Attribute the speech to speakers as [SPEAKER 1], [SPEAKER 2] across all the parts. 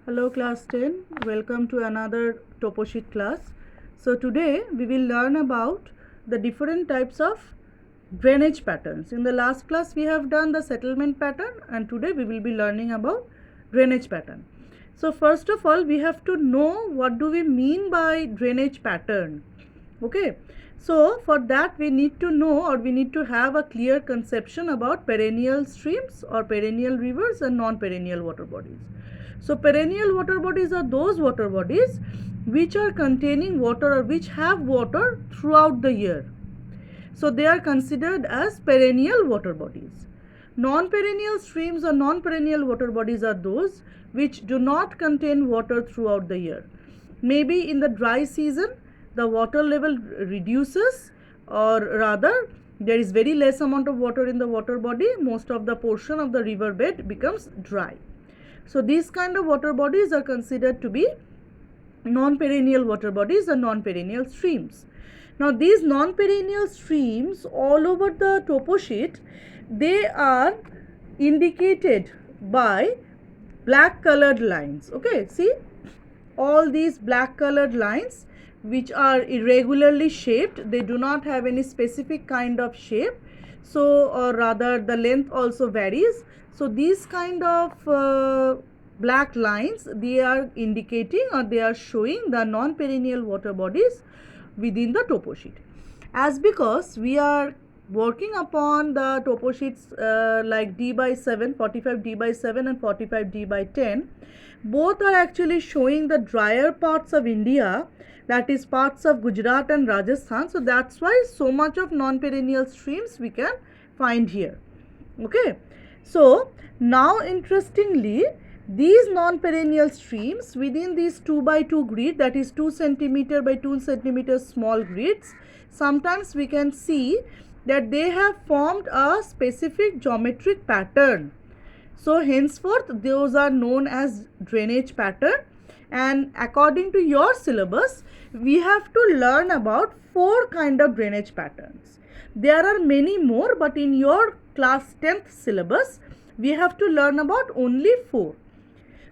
[SPEAKER 1] Hello class 10, welcome to another toposheet class. So today we will learn about the different types of drainage patterns. In the last class we have done the settlement pattern and today we will be learning about drainage pattern. So first of all we have to know what do we mean by drainage pattern. Okay. So for that we need to know or we need to have a clear conception about perennial streams or perennial rivers and non-perennial water bodies. So perennial water bodies are those water bodies which are containing water or which have water throughout the year. So they are considered as perennial water bodies. Non-perennial streams or non-perennial water bodies are those which do not contain water throughout the year. Maybe in the dry season the water level reduces, or rather there is very less amount of water in the water body, most of the portion of the river bed becomes dry. So these kind of water bodies are considered to be non-perennial water bodies or non-perennial streams. Now these non-perennial streams all over the topo sheet, they are indicated by black colored lines. Okay, see all these black colored lines which are irregularly shaped, they do not have any specific kind of shape, so or rather the length also varies. So these kind of black lines, they are indicating or they are showing the non-perennial water bodies within the topo sheet. As because we are working upon the topo sheets like D by 7, 45 D by 7 and 45 D by 10, both are actually showing the drier parts of India, that is parts of Gujarat and Rajasthan. So that's why so much of non-perennial streams we can find here. Okay. So now interestingly, these non-perennial streams within these 2 by 2 grid, that is 2 centimeter by 2 centimeter small grids, sometimes we can see that they have formed a specific geometric pattern. So henceforth those are known as drainage pattern, and according to your syllabus we have to learn about 4 kind of drainage patterns. There are many more, but in your class 10th syllabus we have to learn about only 4.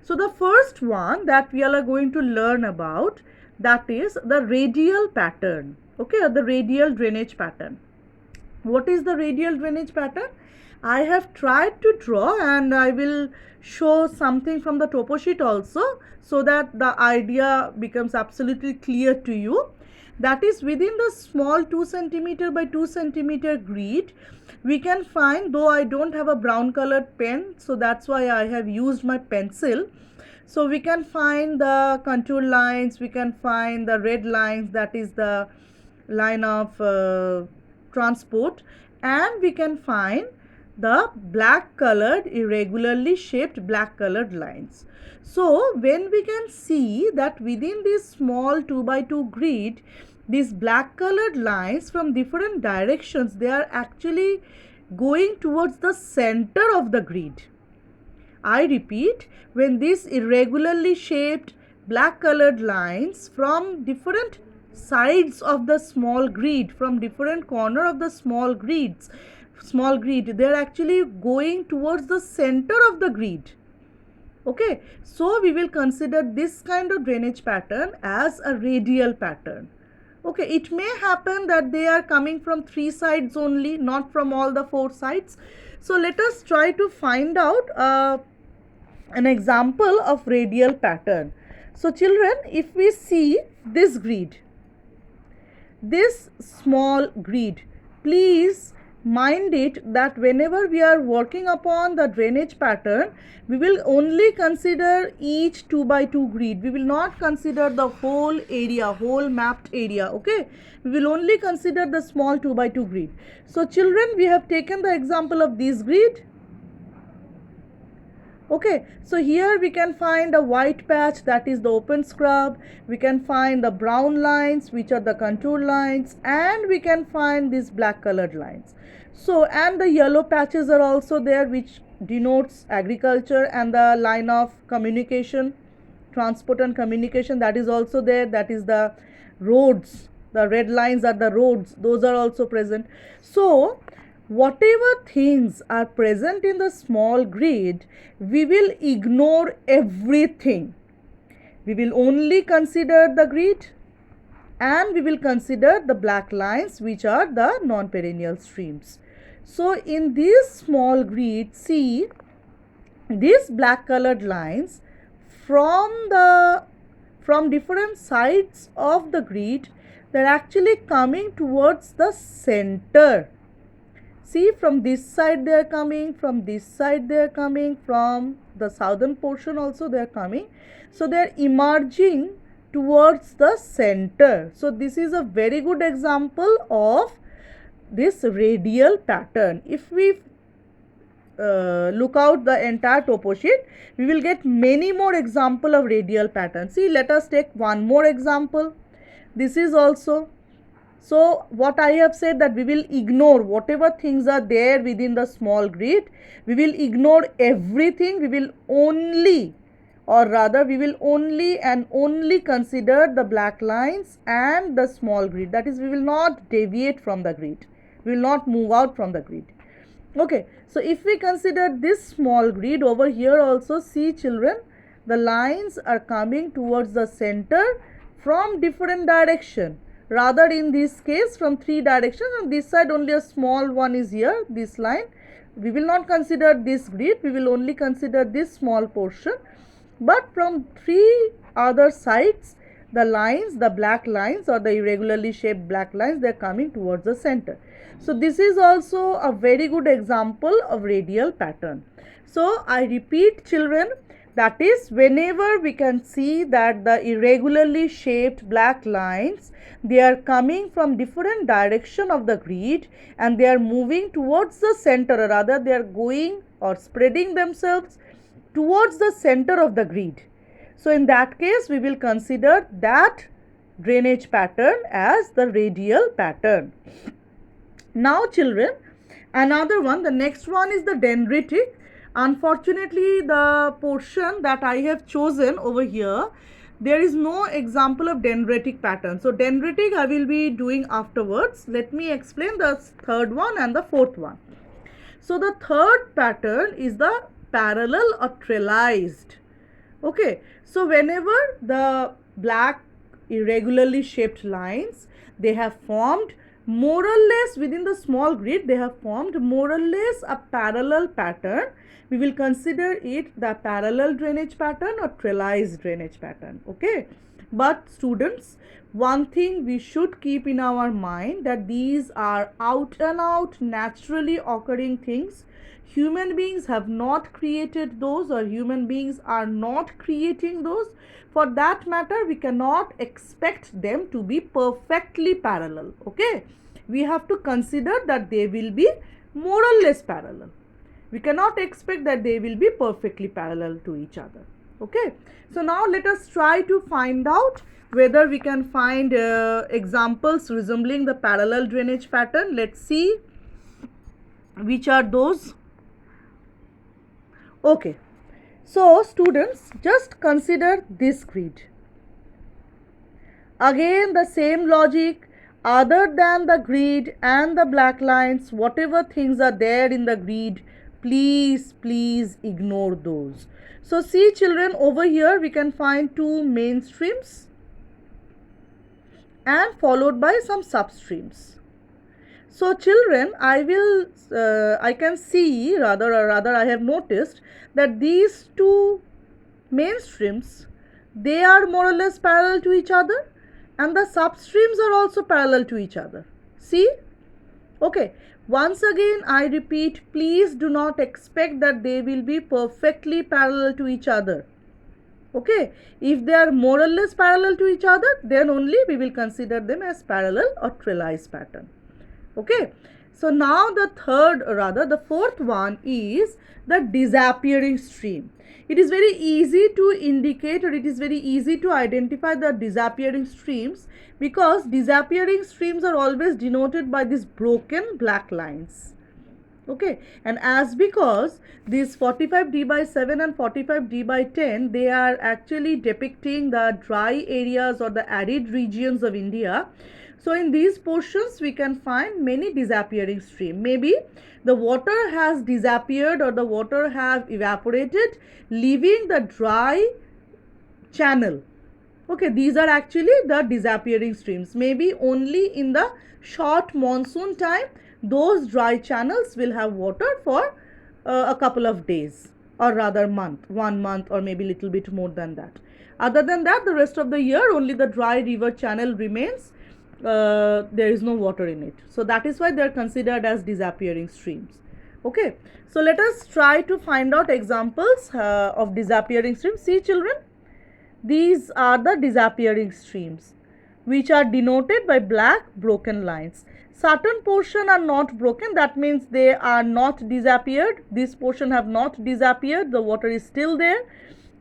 [SPEAKER 1] So the first one that we are going to learn about, that is the radial pattern. Okay, or the radial drainage pattern. What is the radial drainage pattern? I have tried to draw and I will show something from the topo sheet also, so that the idea becomes absolutely clear to you. That is, within the small 2 centimeter by 2 centimeter grid, we can find, though I don't have a brown colored pen, so that's why I have used my pencil. So we can find the contour lines, we can find the red lines, that is the line of transport, and we can find the black colored, irregularly shaped black colored lines. So when we can see that within this small 2 by 2 grid, these black colored lines from different directions, they are actually going towards the center of the grid. I repeat, when these irregularly shaped black colored lines from different sides of the small grid, from different corner of the small grid, they are actually going towards the center of the grid. Okay, so we will consider this kind of drainage pattern as a radial pattern. Okay, it may happen that they are coming from 3 sides only, not from all the 4 sides. So let us try to find out an example of radial pattern. So children, if we see this grid, this small grid, please mind it that whenever we are working upon the drainage pattern, we will only consider each 2 by 2 grid. We will not consider the whole area, whole mapped area. Okay, we will only consider the small 2 by 2 grid. So children, we have taken the example of this grid. Okay, so here we can find a white patch, that is the open scrub. We can find the brown lines, which are the contour lines, and we can find these black colored lines. So, and the yellow patches are also there, which denotes agriculture, and the line of communication, transport and communication, that is also there. That is the roads. The red lines are the roads, those are also present. So whatever things are present in the small grid, we will ignore everything. We will only consider the grid, and we will consider the black lines, which are the non-perennial streams. So in this small grid, see these black colored lines from different sides of the grid, they're actually coming towards the center. See, from this side they are coming, from this side they are coming, from the southern portion also they are coming. So they are emerging towards the center. So this is a very good example of this radial pattern. If we look out the entire topo sheet, we will get many more example of radial pattern. See, let us take one more example. This is also. So what I have said, that we will ignore whatever things are there within the small grid. We will ignore everything. We will only, or rather we will only and only consider the black lines and the small grid. That is, we will not deviate from the grid. We will not move out from the grid. Okay, so if we consider this small grid over here also, see children, the lines are coming towards the center from different direction. Rather in this case from three directions, and this side only a small one is here, this line. We will not consider this grid, we will only consider this small portion. But from three other sides, the lines, the black lines or the irregularly shaped black lines, they are coming towards the center. So this is also a very good example of radial pattern. So I repeat children, that is, whenever we can see that the irregularly shaped black lines, they are coming from different direction of the grid and they are moving towards the center, or rather they are going or spreading themselves towards the center of the grid. So in that case, we will consider that drainage pattern as the radial pattern. Now children, another one, the next one is the dendritic. Unfortunately, the portion that I have chosen over here, there is no example of dendritic pattern. So dendritic I will be doing afterwards. Let me explain the third one and the fourth one. So the third pattern is the parallel or trellised. Okay, so whenever the black irregularly shaped lines, they have formed more or less within the small grid, they have formed more or less a parallel pattern. We will consider it the parallel drainage pattern or trellised drainage pattern. Okay, but students, one thing we should keep in our mind, that these are out and out naturally occurring things. Human beings have not created those, or human beings are not creating those. For that matter, we cannot expect them to be perfectly parallel. Okay, we have to consider that they will be more or less parallel. We cannot expect that they will be perfectly parallel to each other. Okay, so now let us try to find out whether we can find examples resembling the parallel drainage pattern. Let's see which are those. Okay, so students, just consider this grid. Again the same logic, other than the grid and the black lines, whatever things are there in the grid, please ignore those. So see children, over here we can find two main streams and followed by some substreams. So children, I can see, rather I have noticed that these two main streams, they are more or less parallel to each other, and the substreams are also parallel to each other. See? Okay. Once again, I repeat, please do not expect that they will be perfectly parallel to each other. Okay. If they are more or less parallel to each other, then only we will consider them as parallel or trellised pattern. Okay, so now the fourth one is the disappearing stream. It is very easy to indicate, or it is very easy to identify the disappearing streams, because disappearing streams are always denoted by these broken black lines. Okay, and as because these 45D/7 and 45D/10, they are actually depicting the dry areas or the arid regions of India. So in these portions we can find many disappearing streams. Maybe the water has disappeared or the water have evaporated, leaving the dry channel. Okay, these are actually the disappearing streams. Maybe only in the short monsoon time, those dry channels will have water for a couple of days, or rather month, 1 month, or maybe little bit more than that. Other than that, the rest of the year only the dry river channel remains. There is no water in it. So that is why they are considered as disappearing streams. Okay, so let us try to find out examples of disappearing streams. See children, these are the disappearing streams, which are denoted by black broken lines. Certain portion are not broken, that means they are not disappeared. This portion have not disappeared, the water is still there.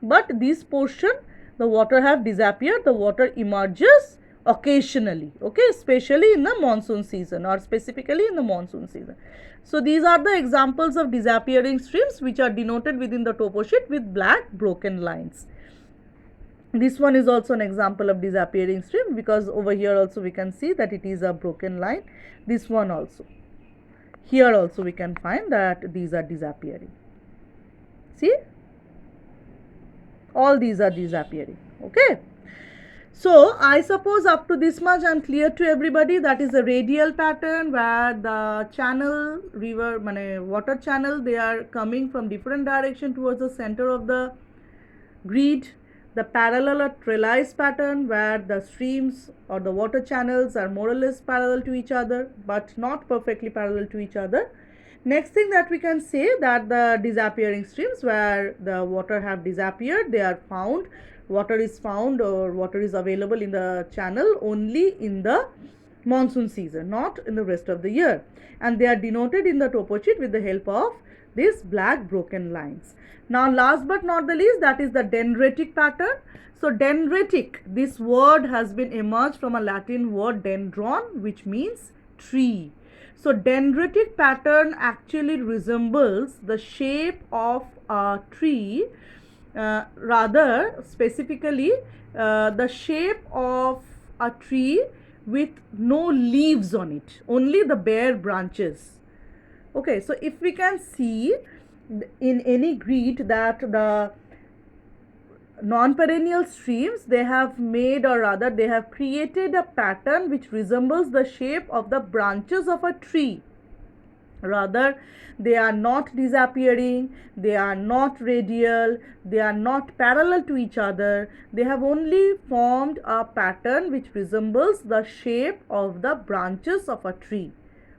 [SPEAKER 1] But this portion, the water have disappeared, the water emerges occasionally, okay, especially in the monsoon season, or specifically in the monsoon season. So these are the examples of disappearing streams which are denoted within the topo sheet with black broken lines. This one is also an example of disappearing stream, because over here also we can see that it is a broken line. This one also, here also we can find that these are disappearing. See, all these are disappearing. Okay, so I suppose up to this much I am clear to everybody. That is a radial pattern where the channel, river, water channel, they are coming from different direction towards the center of the grid. The parallel or trellis pattern where the streams or the water channels are more or less parallel to each other but not perfectly parallel to each other. Next thing that we can say, that the disappearing streams where the water have disappeared, they are found, water is found or water is available in the channel only in the monsoon season, not in the rest of the year, and they are denoted in the topo sheet with the help of these black broken lines. Now last but not the least, that is the dendritic pattern. So dendritic, this word has been emerged from a Latin word dendron, which means tree. So dendritic pattern actually resembles the shape of a tree, rather specifically the shape of a tree with no leaves on it, only the bare branches. Okay, so if we can see in any grid that the non-perennial streams, they have made, or rather they have created a pattern which resembles the shape of the branches of a tree. Rather, they are not disappearing, they are not radial, they are not parallel to each other. They have only formed a pattern which resembles the shape of the branches of a tree.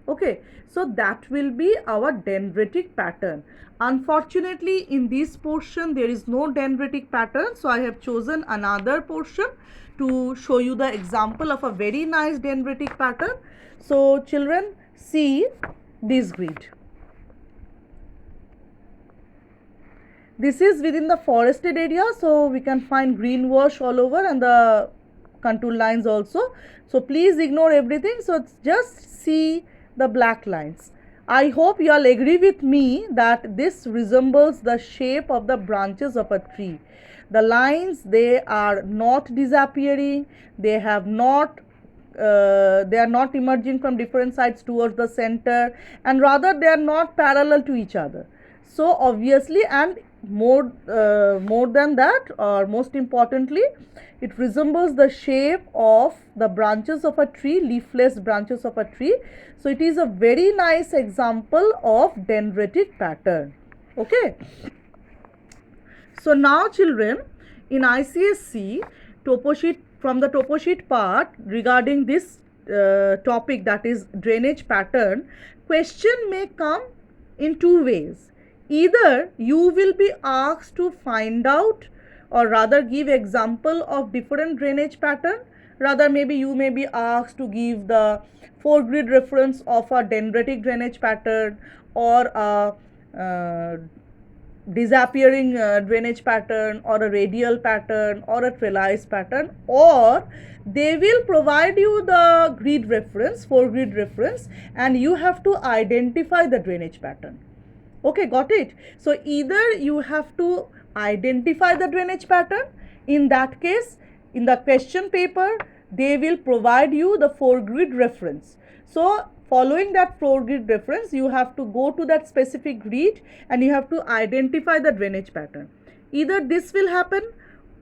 [SPEAKER 1] Okay, so that will be our dendritic pattern. Unfortunately, in this portion there is no dendritic pattern, so I have chosen another portion to show you the example of a very nice dendritic pattern. So children, see this grid. This is within the forested area, so we can find green wash all over and the contour lines also. So please ignore everything. So just see the black lines. I hope you all agree with me that this resembles the shape of the branches of a tree. The lines, they are not disappearing, they have not they are not emerging from different sides towards the center, and rather they are not parallel to each other. So obviously, and more than that, or most importantly, it resembles the shape of the branches of a tree, leafless branches of a tree. So it is a very nice example of dendritic pattern. Okay, so now children, in ICSE topo sheet, from the topo sheet part regarding this topic, that is drainage pattern, question may come in two ways. Either you will be asked to find out, or rather give example of different drainage pattern, rather maybe you may be asked to give the foregrid reference of a dendritic drainage pattern, or a disappearing drainage pattern, or a radial pattern, or a trellis pattern, or they will provide you the grid reference, foregrid reference, and you have to identify the drainage pattern. Okay, got it? So either you have to identify the drainage pattern. In that case, in the question paper, they will provide you the foregrid reference. So following that foregrid reference, you have to go to that specific grid and you have to identify the drainage pattern. Either this will happen,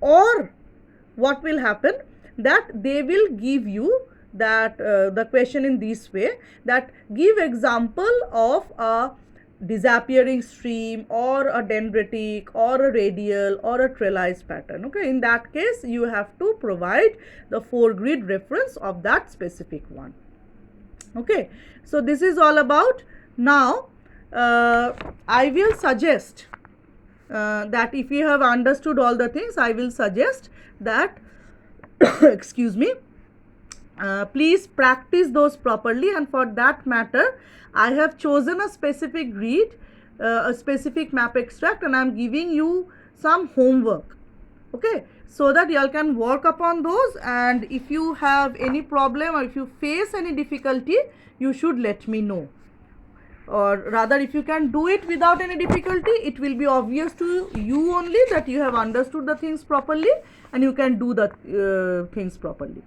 [SPEAKER 1] or what will happen, that they will give you that the question in this way, that give example of a disappearing stream or a dendritic or a radial or a trellis pattern. Okay, in that case you have to provide the foregrid reference of that specific one. Okay, so this is all about. Now I will suggest that if you have understood all the things, I will suggest that excuse me, please practice those properly, and for that matter I have chosen a specific grid, a specific map extract, and I am giving you some homework. Okay, so that you all can work upon those, and if you have any problem or if you face any difficulty, you should let me know. Or rather, if you can do it without any difficulty, it will be obvious to you only that you have understood the things properly and you can do the things properly.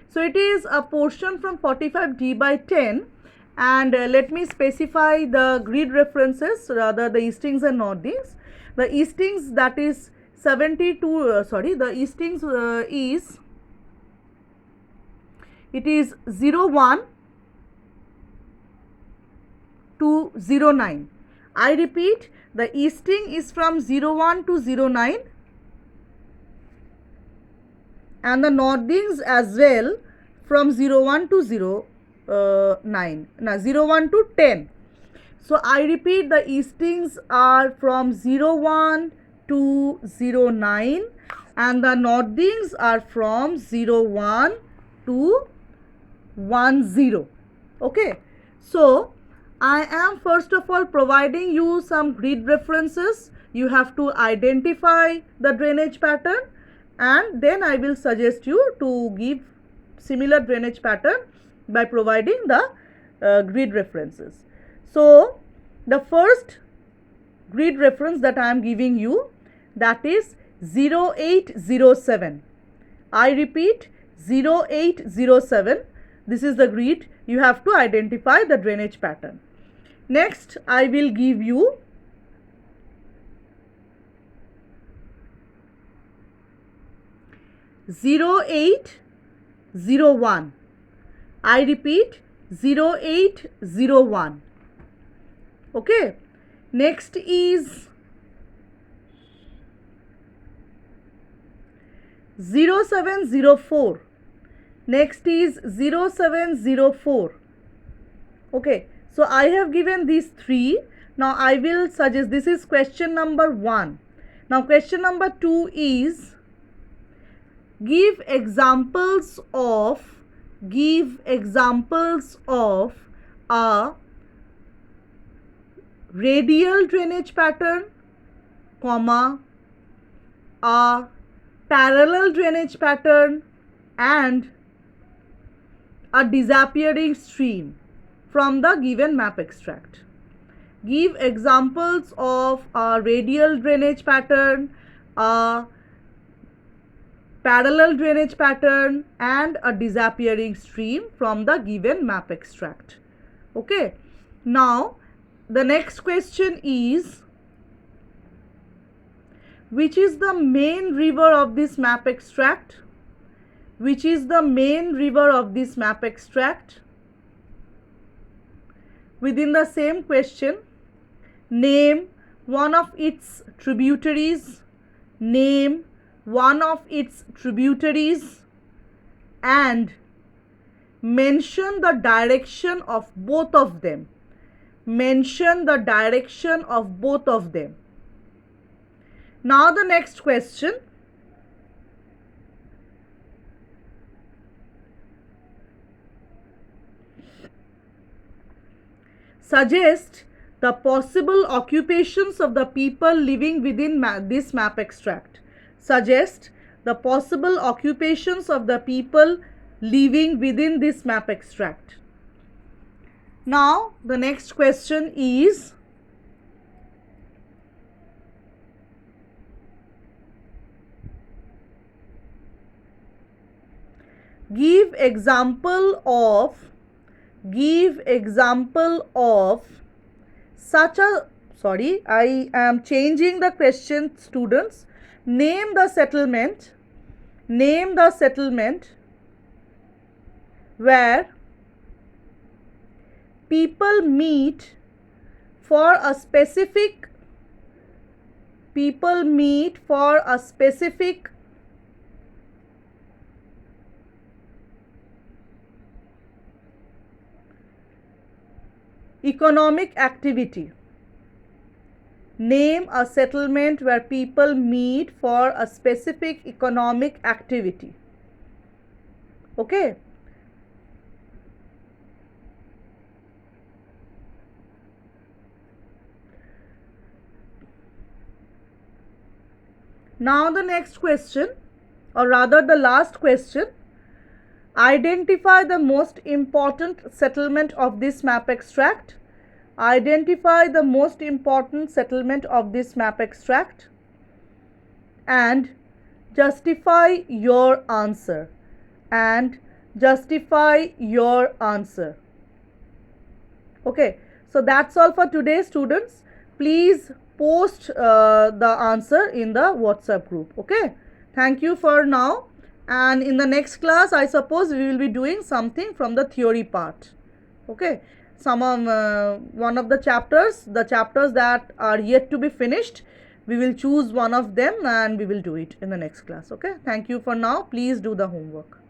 [SPEAKER 1] So it is a portion from 45D by 10, and let me specify the grid references, rather the eastings and northings. The eastings, that is 72, the eastings is, it is 01 to 09. I repeat, the easting is from 01 to 09, and the northings as well from 01 to 09, 01 to 10. So I repeat, the eastings are from 01 to 09 and the northings are from 01 to 10. Okay, so I am first of all providing you some grid references. You have to identify the drainage pattern, and then I will suggest you to give similar drainage pattern by providing the grid references. So the first grid reference that I am giving you, that is 0807. I repeat, 0807. This is the grid. You have to identify the drainage pattern. Next, I will give you zero 0801. I repeat, 0801. Okay. Next is 0704. Next is 0704. Okay. So I have given these three. Now I will suggest, this is question number 1. Now question number 2 is, give examples of a radial drainage pattern, comma, a parallel drainage pattern and a disappearing stream from the given map extract. Give examples of a radial drainage pattern, a parallel drainage pattern and a disappearing stream from the given map extract. Okay. Now the next question is, which is the main river of this map extract? Which is the main river of this map extract? Within the same question, name one of its tributaries, name one of its tributaries and mention the direction of both of them. Mention the direction of both of them. Now the next question. Suggest the possible occupations of the people living within this map extract. Suggest the possible occupations of the people living within this map extract. Now the next question is, give example of such a, sorry, I am changing the question, students. Name the settlement Name the settlement where people meet for a specific economic activity. Name a settlement where people meet for a specific economic activity. Okay. Now the next question, or rather the last question. Identify the most important settlement of this map extract. Identify the most important settlement of this map extract and justify your answer. Okay, so that's all for today, students. Please post the answer in the WhatsApp group. Okay, thank you for now, and in the next class I suppose we will be doing something from the theory part. Okay, one of the chapters that are yet to be finished, we will choose one of them and we will do it in the next class. Okay, thank you for now. Please do the homework.